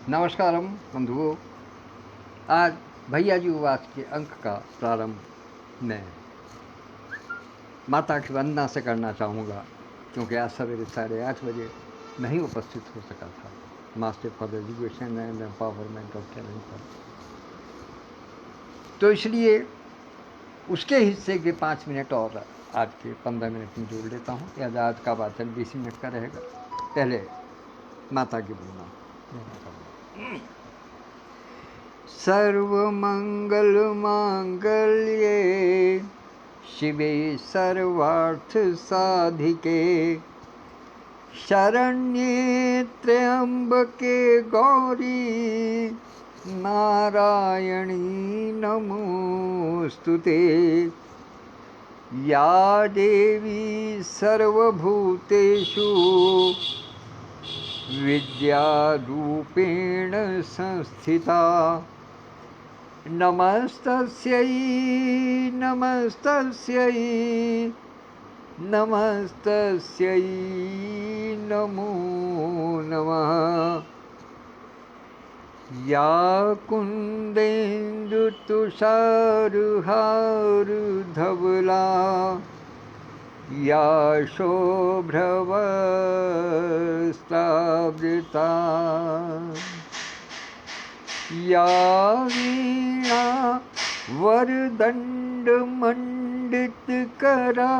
नमस्कारम बंधुओं। आज भैया जी उवाच के अंक का प्रारंभ मैं माता की वंदना से करना चाहूँगा, क्योंकि आज सवेरे 8:30 बजे नहीं उपस्थित हो सका था master for education and empowerment of talent पर। तो इसलिए उसके हिस्से के 5 मिनट और आज के 15 मिनट में जोड़ लेता हूँ। या आज का वाचन 20 मिनट का रहेगा। पहले माता की वंदना लेना चाहूँगा। सर्वमंगल मांगल्ये शिवे सर्वार्थ साधिके शरण्ये त्र्यंबके गौरी नारायणी नमोस्तुते। या देवी सर्वभूतेषु विद्यारूपेण संस्थिता नमस्तस्यै नमस्तस्यै नमस्तस्यै नमो नमः। या कुन्देन्दुतुषारहारधवला या शोभ्रवस्त्रावृता या वीणा वरदण्डमण्डितकरा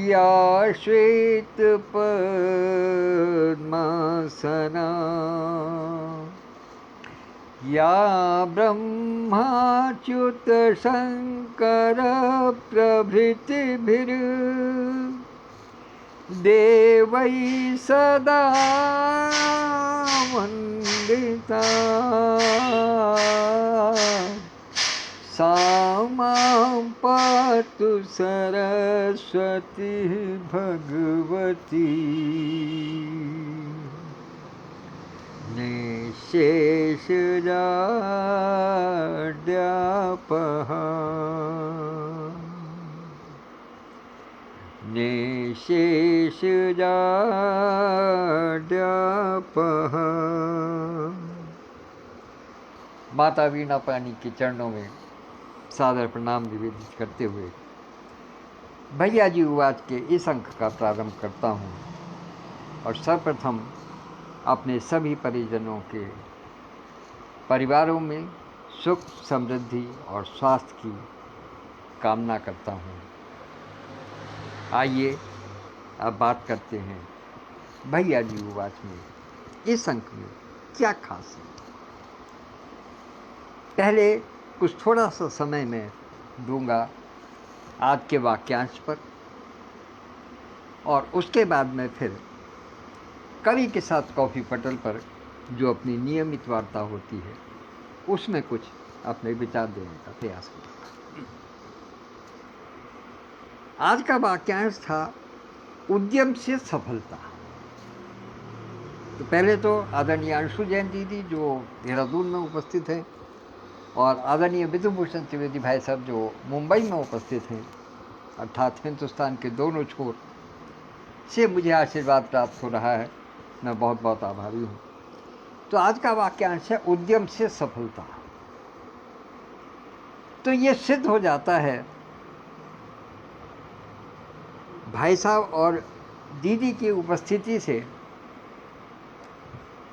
या श्वेतपद्मासना या ब्रह्माच्युतशङ्करप्रभृतिभिर्देवैः सदा वन्दिता। सा मां पातु सरस्वती भगवती। निःशेषजाड्यापः निःशेषजाड्यापः। माता वीणा पानी के चरणों में सादर प्रणाम निवेदित करते हुए भैया जी उवाच के इस अंक का प्रारंभ करता हूँ और सर्वप्रथम अपने सभी परिजनों के परिवारों में सुख समृद्धि और स्वास्थ्य की कामना करता हूँ। आइए अब बात करते हैं भैया जी उवाच में इस अंक में क्या खास है। पहले कुछ थोड़ा सा समय मैं दूंगा आज के वाक्यांश पर और उसके बाद में फिर कवि के साथ कॉफ़ी पटल पर जो अपनी नियमित वार्ता होती है उसमें कुछ अपने विचार देने का प्रयास करूँगा। आज का वाक्यांश था उद्यम से सफलता। तो पहले तो आदरणीय अंशु जैन दीदी जो देहरादून में उपस्थित हैं और आदरणीय विधुभूषण त्रिवेदी भाई साहब जो मुंबई में उपस्थित हैं, अर्थात हिंदुस्तान के दोनों छोर से मुझे आशीर्वाद प्राप्त हो रहा है। मैं बहुत बहुत आभारी हूँ। तो आज का वाक्यांश है उद्यम से सफलता। तो ये सिद्ध हो जाता है भाई साहब और दीदी की उपस्थिति से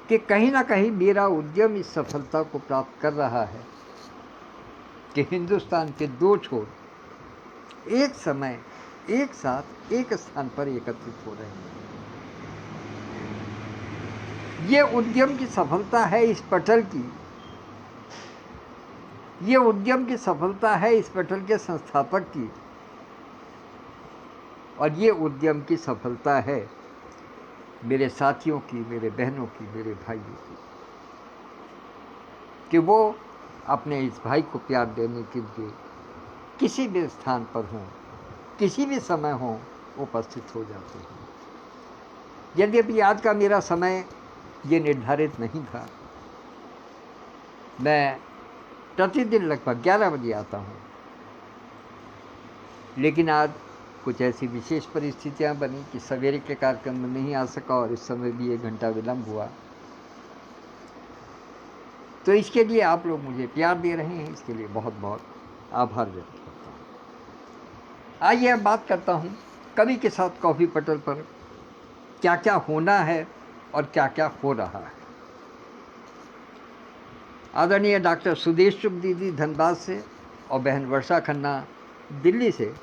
कि कहीं ना कहीं मेरा उद्यम इस सफलता को प्राप्त कर रहा है कि हिंदुस्तान के दो छोर एक समय एक साथ एक स्थान पर एकत्रित हो रहे हैं। ये उद्यम की सफलता है इस पटल की, ये उद्यम की सफलता है इस पटल के संस्थापक की, और ये उद्यम की सफलता है मेरे साथियों की, मेरे बहनों की, मेरे भाइयों की, कि वो अपने इस भाई को प्यार देने के लिए किसी भी स्थान पर हों, किसी भी समय हों, उपस्थित हो जाते हैं। यद्यपि आज का मेरा समय ये निर्धारित नहीं था। मैं प्रतिदिन लगभग 11 बजे आता हूँ, लेकिन आज कुछ ऐसी विशेष परिस्थितियाँ बनी कि सवेरे के कार्यक्रम में नहीं आ सका और इस समय भी 1 घंटा विलम्ब हुआ। तो इसके लिए आप लोग मुझे प्यार दे रहे हैं, इसके लिए बहुत बहुत आभार व्यक्त करता हूँ। आइए अब बात करता हूँ कवि के साथ कॉफ़ी पटल पर क्या क्या होना है और क्या क्या हो रहा है। आदरणीय डॉक्टर सुदेश चुग दीदी धनबाद से और बहन वर्षा खन्ना दिल्ली से,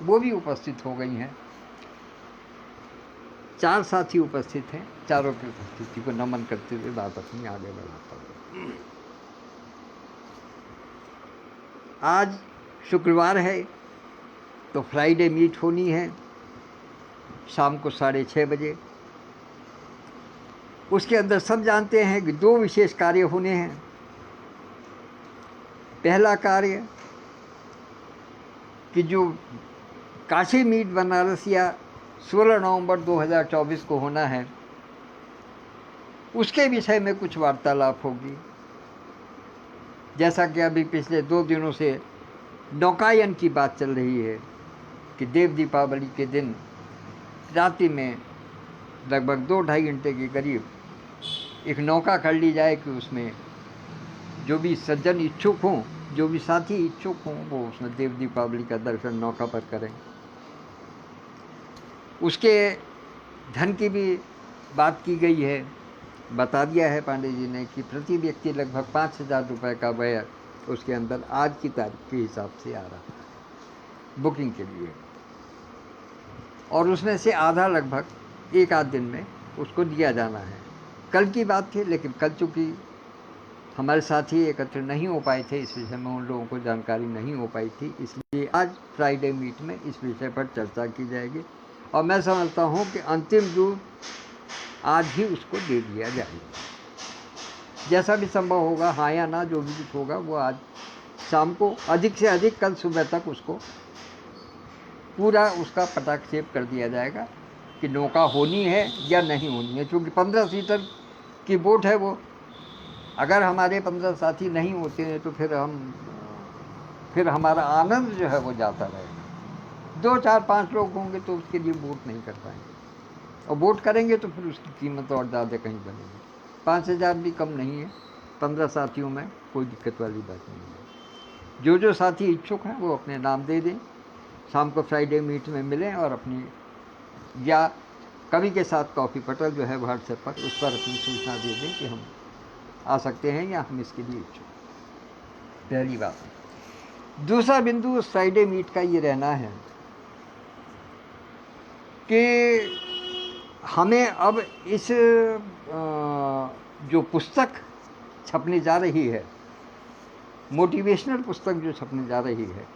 वो भी उपस्थित हो गई हैं। 4 साथी उपस्थित हैं, चारों की उपस्थिति को नमन करते हुए बात अपनी आगे बढ़ाता हूँ। आज शुक्रवार है तो फ्राइडे मीट होनी है शाम को 6:30 बजे। उसके अंदर सब जानते हैं कि 2 विशेष कार्य होने हैं। पहला कार्य कि जो काशी मीट बनारसिया 16 नवंबर 2024 को होना है, उसके विषय में कुछ वार्तालाप होगी। जैसा कि अभी पिछले 2 दिनों से नौकायन की बात चल रही है कि देव दीपावली के दिन रात्रि में लगभग 2-2.5 घंटे के करीब एक नौका कर ली जाए कि उसमें जो भी सज्जन इच्छुक हों, जो भी साथी इच्छुक हों, वो उसमें देव दीपावली का दर्शन नौका पर करें। उसके धन की भी बात की गई है। बता दिया है पांडे जी ने कि प्रति व्यक्ति लगभग 5,000 रुपये का व्यय उसके अंदर आज की तारीख के हिसाब से आ रहा है बुकिंग के लिए, और उसमें से आधा लगभग 1 आध दिन में उसको दिया जाना है। कल की बात थी, लेकिन कल चूँकि हमारे साथी एकत्र नहीं हो पाए थे, इस विषय में उन लोगों को जानकारी नहीं हो पाई थी, इसलिए आज फ्राइडे मीट में इस विषय पर चर्चा की जाएगी। और मैं समझता हूँ कि अंतिम रूप आज ही उसको दे दिया जाएगा। जैसा भी संभव होगा, हाँ या ना, जो भी कुछ होगा वो आज शाम को अधिक से अधिक कल सुबह तक उसको पूरा उसका पटाक्षेप कर दिया जाएगा कि नौका होनी है या नहीं होनी है। क्योंकि 15 सीटर की बोट है वो, अगर हमारे 15 साथी नहीं होते हैं तो फिर हमारा आनंद जो है वो जाता रहेगा। 2, 4, 5 लोग होंगे तो उसके लिए बोट नहीं कर पाएंगे, और बोट करेंगे तो फिर उसकी कीमत और ज़्यादा कहीं बनेगी। 5,000 भी कम नहीं है, 15 साथियों में कोई दिक्कत वाली बात नहीं है। जो साथी इच्छुक हैं वो अपने नाम दे दें, शाम को फ्राइडे मीट में मिलें और अपनी, या कवि के साथ कॉफ़ी पटल जो है व्हाट्सएप पर, उस पर अपनी सूचना दे दें कि हम आ सकते हैं या हम इसके लिए इच्छुक। पहली बात। दूसरा बिंदु उस फ्राइडे मीट का ये रहना है कि हमें अब इस जो पुस्तक छपने जा रही है, मोटिवेशनल पुस्तक जो छपने जा रही है,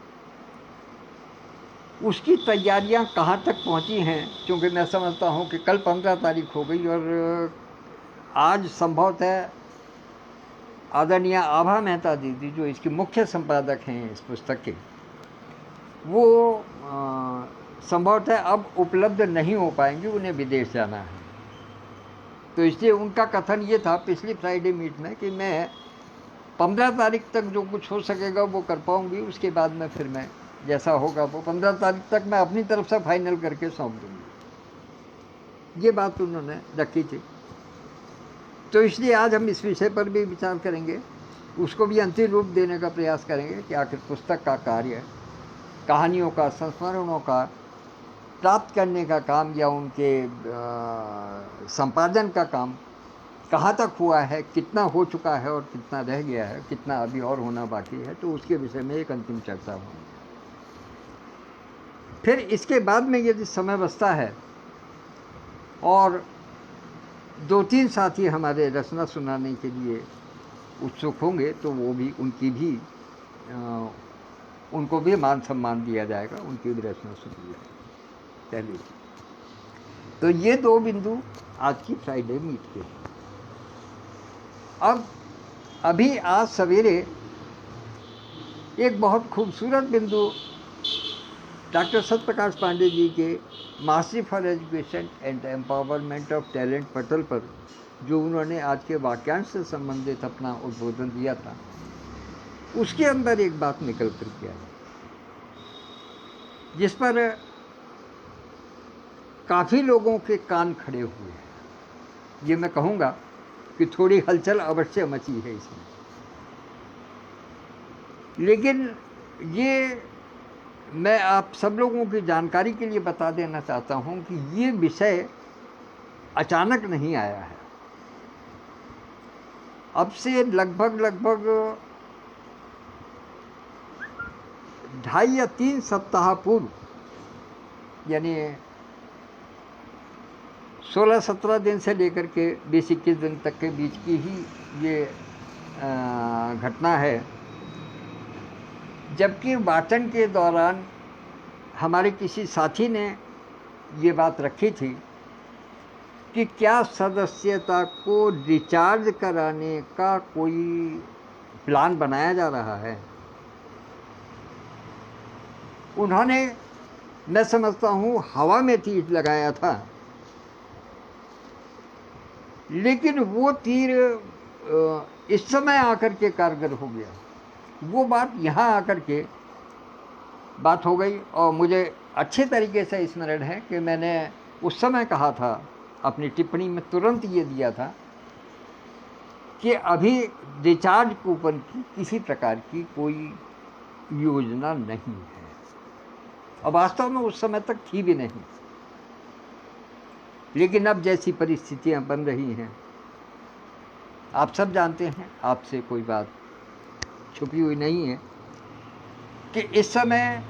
उसकी तैयारियां कहाँ तक पहुँची हैं। क्योंकि मैं समझता हूँ कि कल 15 तारीख हो गई और आज संभवतः आदरणीय आभा मेहता दीदी जो इसके मुख्य संपादक हैं इस पुस्तक के, वो संभवतः अब उपलब्ध नहीं हो पाएंगे, उन्हें विदेश जाना है। तो इसलिए उनका कथन ये था पिछली फ्राइडे मीट में कि मैं 15 तारीख तक जो कुछ हो सकेगा वो कर पाऊंगी, उसके बाद में फिर मैं जैसा होगा वो 15 तारीख तक मैं अपनी तरफ से फाइनल करके सौंप दूंगी। ये बात उन्होंने रखी थी। तो इसलिए आज हम इस विषय पर भी विचार करेंगे, उसको भी अंतिम रूप देने का प्रयास करेंगे कि आखिर पुस्तक का कार्य, कहानियों का, संस्मरणों का प्राप्त करने का काम या उनके संपादन का काम कहाँ तक हुआ है, कितना हो चुका है और कितना रह गया है, कितना अभी और होना बाकी है। तो उसके विषय में एक अंतिम चर्चा होगी। फिर इसके बाद में यदि समय बचता है और 2-3 साथी हमारे रचना सुनाने के लिए उत्सुक होंगे तो वो भी, उनको भी मान सम्मान दिया जाएगा, उनकी भी रचना सुनी जाएगी। पहले तो ये 2 बिंदु आज की फ्राइडे मीट के। अब अभी आज सवेरे एक बहुत खूबसूरत बिंदु डॉक्टर सत्यप्रकाश पांडे जी के mastery for education and empowerment of talent पटल पर जो उन्होंने आज के वाक्यांश से संबंधित अपना उद्बोधन दिया था, उसके अंदर एक बात निकल कर के आई जिस पर काफ़ी लोगों के कान खड़े हुए हैं। ये मैं कहूँगा कि थोड़ी हलचल अवश्य मची है इसमें। लेकिन ये मैं आप सब लोगों की जानकारी के लिए बता देना चाहता हूँ कि ये विषय अचानक नहीं आया है। अब से लगभग 2.5 या 3 सप्ताह पूर्व, यानी 16-17 दिन से लेकर के 20-21 दिन तक के बीच की ही ये घटना है, जबकि वाचन के दौरान हमारे किसी साथी ने ये बात रखी थी कि क्या सदस्यता को रिचार्ज कराने का कोई प्लान बनाया जा रहा है। उन्होंने, मैं समझता हूँ, हवा में तीर लगाया था, लेकिन वो तीर इस समय आकर के कारगर हो गया। वो बात यहाँ आकर के बात हो गई। और मुझे अच्छे तरीके से स्मरण है कि मैंने उस समय कहा था, अपनी टिप्पणी में तुरंत ये दिया था कि अभी रिचार्ज कूपन की किसी प्रकार की कोई योजना नहीं है, और वास्तव में उस समय तक थी भी नहीं। लेकिन अब जैसी परिस्थितियां बन रही हैं, आप सब जानते हैं, आपसे कोई बात छुपी हुई नहीं है कि इस समय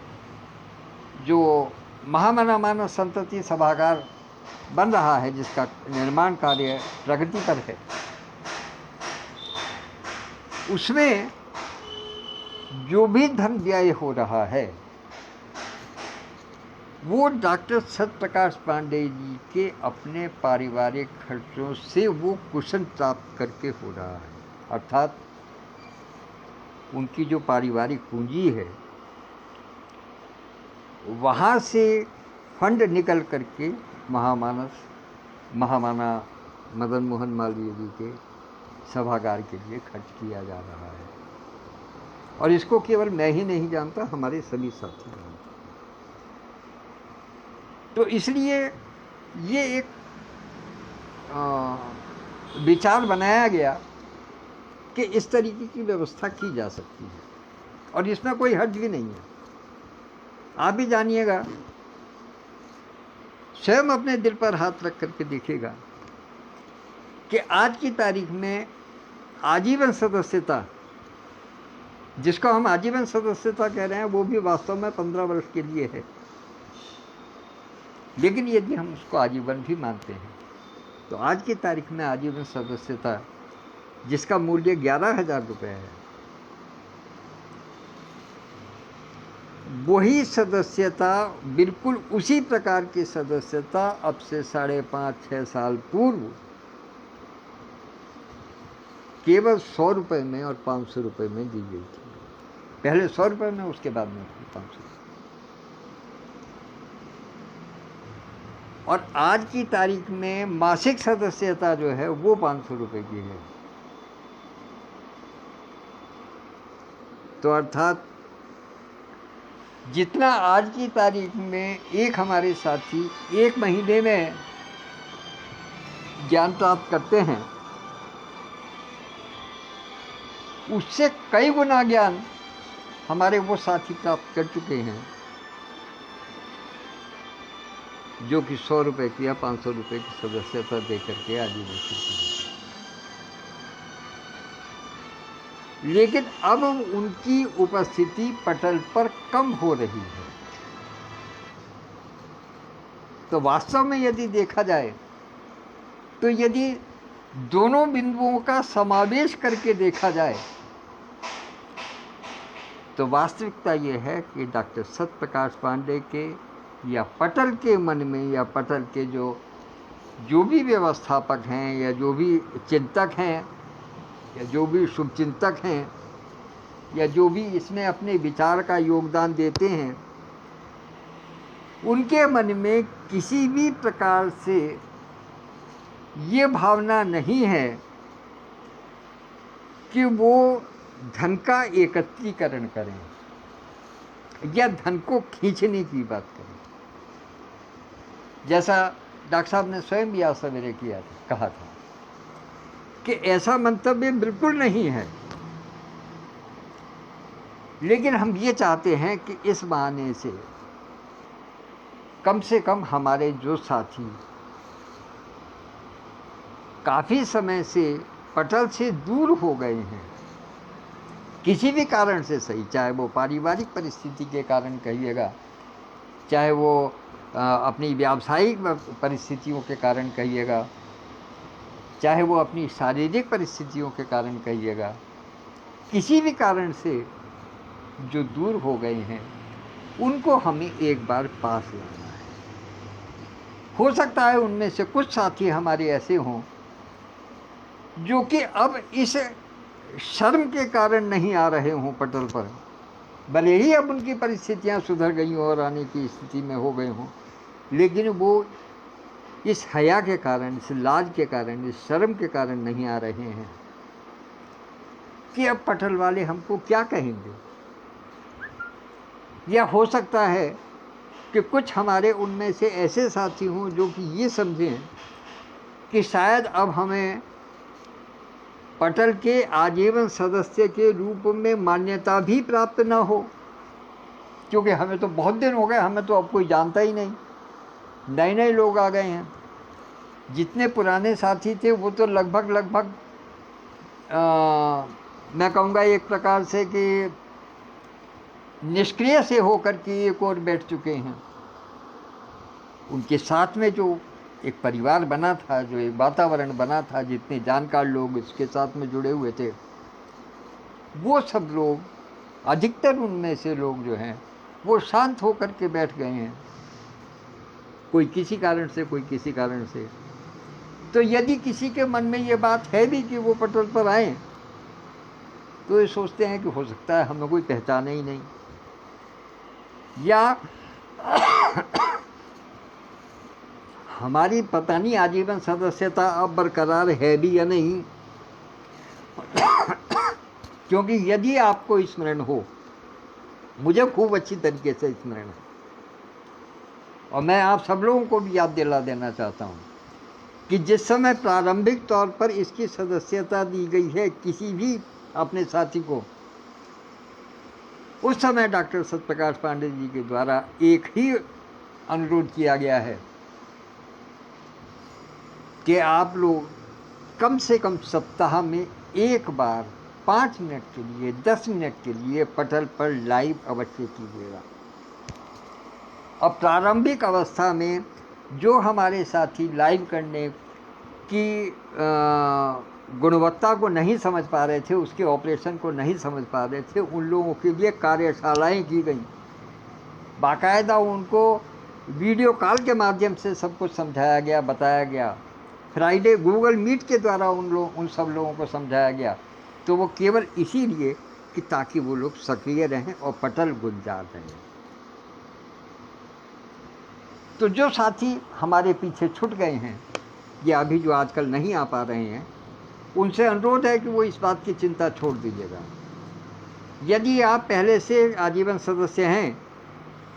जो महामना मानव संतति सभागार बन रहा है, जिसका निर्माण कार्य प्रगति पर है, उसमें जो भी धन व्यय हो रहा है वो डॉक्टर सत्यप्रकाश पांडेय जी के अपने पारिवारिक खर्चों से वो कुशन प्राप्त करके हो रहा है। अर्थात उनकी जो पारिवारिक पूंजी है, वहाँ से फंड निकल करके महामाना मदन मोहन मालवीय जी के सभागार के लिए खर्च किया जा रहा है। और इसको केवल मैं ही नहीं जानता, हमारे सभी साथी जानते। तो इसलिए ये एक विचार बनाया गया कि इस तरीके की व्यवस्था की जा सकती है, और इसमें कोई हर्ज भी नहीं है। आप भी जानिएगा, स्वयं अपने दिल पर हाथ रख करके देखिएगा कि आज की तारीख में आजीवन सदस्यता, जिसको हम आजीवन सदस्यता कह रहे हैं, वो भी वास्तव में 15 वर्ष के लिए है। लेकिन यदि हम उसको आजीवन भी मानते हैं, तो आज की तारीख में आजीवन सदस्यता, जिसका मूल्य 11,000 रुपये है, वही सदस्यता, बिल्कुल उसी प्रकार की सदस्यता अब से 5.5-6 साल पूर्व केवल 100 रुपये में और 500 रुपये में दी गई थी। पहले 100 रुपये में, उसके बाद में 500। और आज की तारीख में मासिक सदस्यता जो है वो 500 रुपये की है। तो अर्थात जितना आज की तारीख में एक हमारे साथी 1 महीने में ज्ञान प्राप्त करते हैं, उससे कई गुना ज्ञान हमारे वो साथी प्राप्त कर चुके हैं, जो कि 100 रुपये की या 500 रुपये की सदस्यता दे करके आजीवन की। लेकिन अब उनकी उपस्थिति पटल पर कम हो रही है। तो वास्तव में यदि देखा जाए, तो यदि दोनों बिंदुओं का समावेश करके देखा जाए, तो वास्तविकता ये है कि डॉक्टर सत्यप्रकाश पांडेय के या पटल के मन में, या पटल के जो भी व्यवस्थापक हैं, या जो भी चिंतक हैं, या जो भी शुभचिंतक हैं, या जो भी इसमें अपने विचार का योगदान देते हैं, उनके मन में किसी भी प्रकार से ये भावना नहीं है कि वो धन का एकत्रीकरण करें या धन को खींचने की बात करें। जैसा डॉक्टर साहब ने स्वयं भी आज सवेरे कहा था कि ऐसा मंतव्य बिल्कुल नहीं है, लेकिन हम ये चाहते हैं कि इस बहाने से कम हमारे जो साथी काफ़ी समय से पटल से दूर हो गए हैं, किसी भी कारण से सही, चाहे वो पारिवारिक परिस्थिति के कारण कहिएगा, चाहे वो अपनी व्यावसायिक परिस्थितियों के कारण कहिएगा, चाहे वो अपनी शारीरिक परिस्थितियों के कारण कहिएगा, किसी भी कारण से जो दूर हो गए हैं उनको हमें एक बार पास लाना है। हो सकता है उनमें से कुछ साथी हमारे ऐसे हों जो कि अब इस शर्म के कारण नहीं आ रहे हों पटल पर, भले ही अब उनकी परिस्थितियां सुधर गई हों और आने की स्थिति में हो गए हों, लेकिन वो इस हया के कारण, इस लाज के कारण, इस शर्म के कारण नहीं आ रहे हैं कि अब पटल वाले हमको क्या कहेंगे। या हो सकता है कि कुछ हमारे उनमें से ऐसे साथी हों जो कि ये समझें कि शायद अब हमें पटल के आजीवन सदस्य के रूप में मान्यता भी प्राप्त ना हो, क्योंकि हमें तो बहुत दिन हो गए, हमें तो अब कोई जानता ही नहीं, नए नए लोग आ गए हैं। जितने पुराने साथी थे वो तो लगभग मैं कहूँगा एक प्रकार से कि निष्क्रिय से होकर के एक और बैठ चुके हैं। उनके साथ में जो एक परिवार बना था, जो एक वातावरण बना था, जितने जानकार लोग इसके साथ में जुड़े हुए थे, वो सब लोग, अधिकतर उनमें से लोग जो हैं वो शांत होकर के बैठ गए हैं, कोई किसी कारण से, कोई किसी कारण से। तो यदि किसी के मन में ये बात है भी कि वो पटल पर आए, तो ये सोचते हैं कि हो सकता है हमें कोई पहचाने ही नहीं, या हमारी पता नहीं आजीवन सदस्यता अब बरकरार है भी या नहीं। क्योंकि यदि आपको स्मरण हो, मुझे खूब अच्छी तरीके से स्मरण है, और मैं आप सब लोगों को भी याद दिला देना चाहता हूँ कि जिस समय प्रारंभिक तौर पर इसकी सदस्यता दी गई है किसी भी अपने साथी को, उस समय डॉक्टर सत्यप्रकाश पांडे जी के द्वारा एक ही अनुरोध किया गया है कि आप लोग कम से कम सप्ताह में एक बार 5 मिनट के लिए, 10 मिनट के लिए पटल पर लाइव अवश्य कीजिएगा। अब प्रारंभिक अवस्था में जो हमारे साथी लाइव करने की गुणवत्ता को नहीं समझ पा रहे थे, उसके ऑपरेशन को नहीं समझ पा रहे थे, उन लोगों के लिए कार्यशालाएं की गई, बाकायदा उनको वीडियो कॉल के माध्यम से सब कुछ समझाया गया, बताया गया, फ्राइडे गूगल मीट के द्वारा उन सब लोगों को समझाया गया। तो वो केवल इसीलिए कि ताकि वो लोग सक्रिय रहें और पटल गुलजार रहें। तो जो साथी हमारे पीछे छूट गए हैं या अभी जो आजकल नहीं आ पा रहे हैं, उनसे अनुरोध है कि वो इस बात की चिंता छोड़ दीजिएगा। यदि आप पहले से आजीवन सदस्य हैं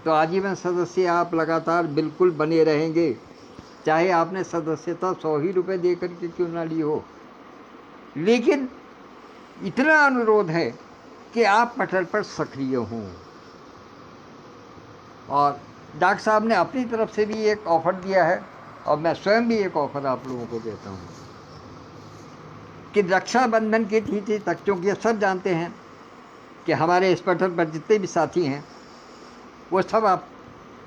तो आजीवन सदस्य आप लगातार बिल्कुल बने रहेंगे, चाहे आपने सदस्यता 100 ही रुपये दे करके क्यों ना ली हो। लेकिन इतना अनुरोध है कि आप पटल पर सक्रिय हों। और डॉक्टर साहब ने अपनी तरफ से भी एक ऑफ़र दिया है, और मैं स्वयं भी एक ऑफ़र आप लोगों को देता हूँ कि रक्षाबंधन की तिथि तक, क्योंकि सब जानते हैं कि हमारे इस पटल पर जितने भी साथी हैं वो सब आप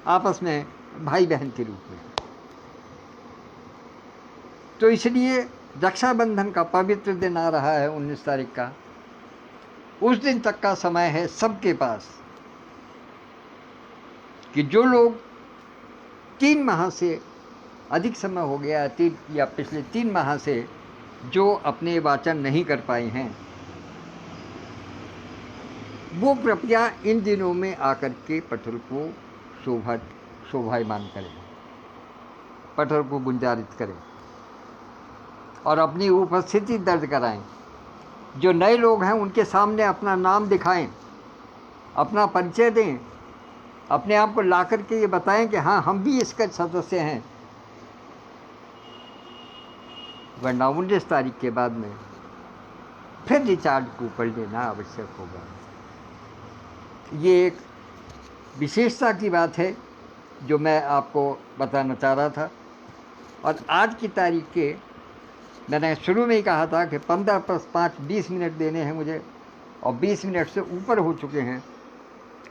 आपस में भाई बहन के रूप में, तो इसलिए रक्षाबंधन का पवित्र दिन आ रहा है 19 तारीख का। उस दिन तक का समय है सबके पास कि जो लोग 3 माह से अधिक समय हो गया, या पिछले 3 माह से जो अपने वाचन नहीं कर पाए हैं, वो कृपया इन दिनों में आकर के पटल को शोभायमान करें, पटल को गुंजारित करें और अपनी उपस्थिति दर्ज कराएं। जो नए लोग हैं उनके सामने अपना नाम दिखाएं, अपना परिचय दें, अपने आप को ला कर के ये बताएं कि हाँ, हम भी इसके सदस्य हैं। वरना 19 तारीख के बाद में फिर रिचार्ज को पढ़ लेना आवश्यक होगा। ये एक विशेषता की बात है जो मैं आपको बताना चाह रहा था। और आज की तारीख के मैंने शुरू में ही कहा था कि 15 + 5 20 मिनट देने हैं मुझे, और 20 मिनट से ऊपर हो चुके हैं।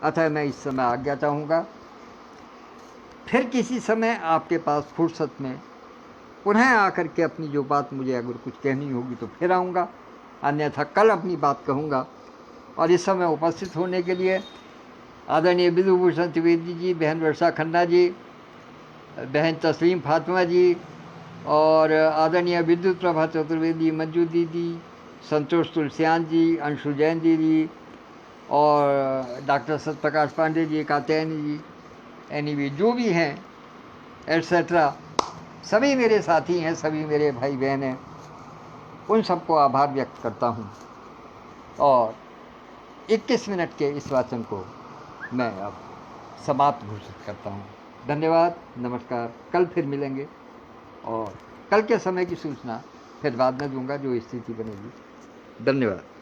अतः मैं इस समय आज्ञा चाहूँगा। फिर किसी समय आपके पास फुर्सत में पुनः आकर के अपनी जो बात मुझे अगर कुछ कहनी होगी तो फिर आऊँगा, अन्यथा कल अपनी बात कहूँगा। और इस समय उपस्थित होने के लिए आदरणीय विधुभूषण त्रिवेदी जी, बहन वर्षा खन्ना जी, बहन तस्लीम फातिमा जी, और आदरणीय विद्युत प्रभा चतुर्वेदी, मंजू दीदी, संतोष तुलसियान जी, अंशु जैन दीदी, और डॉक्टर सत्यप्रकाश पांडे जी, कात्यायनी जी, एनीवे जो भी हैं एटसेट्रा, सभी मेरे साथी हैं, सभी मेरे भाई बहन हैं, उन सबको आभार व्यक्त करता हूँ। और 21 मिनट के इस वाचन को मैं अब समाप्त घोषित करता हूँ। धन्यवाद, नमस्कार। कल फिर मिलेंगे, और कल के समय की सूचना फिर बाद में दूंगा जो स्थिति बनेगी। धन्यवाद।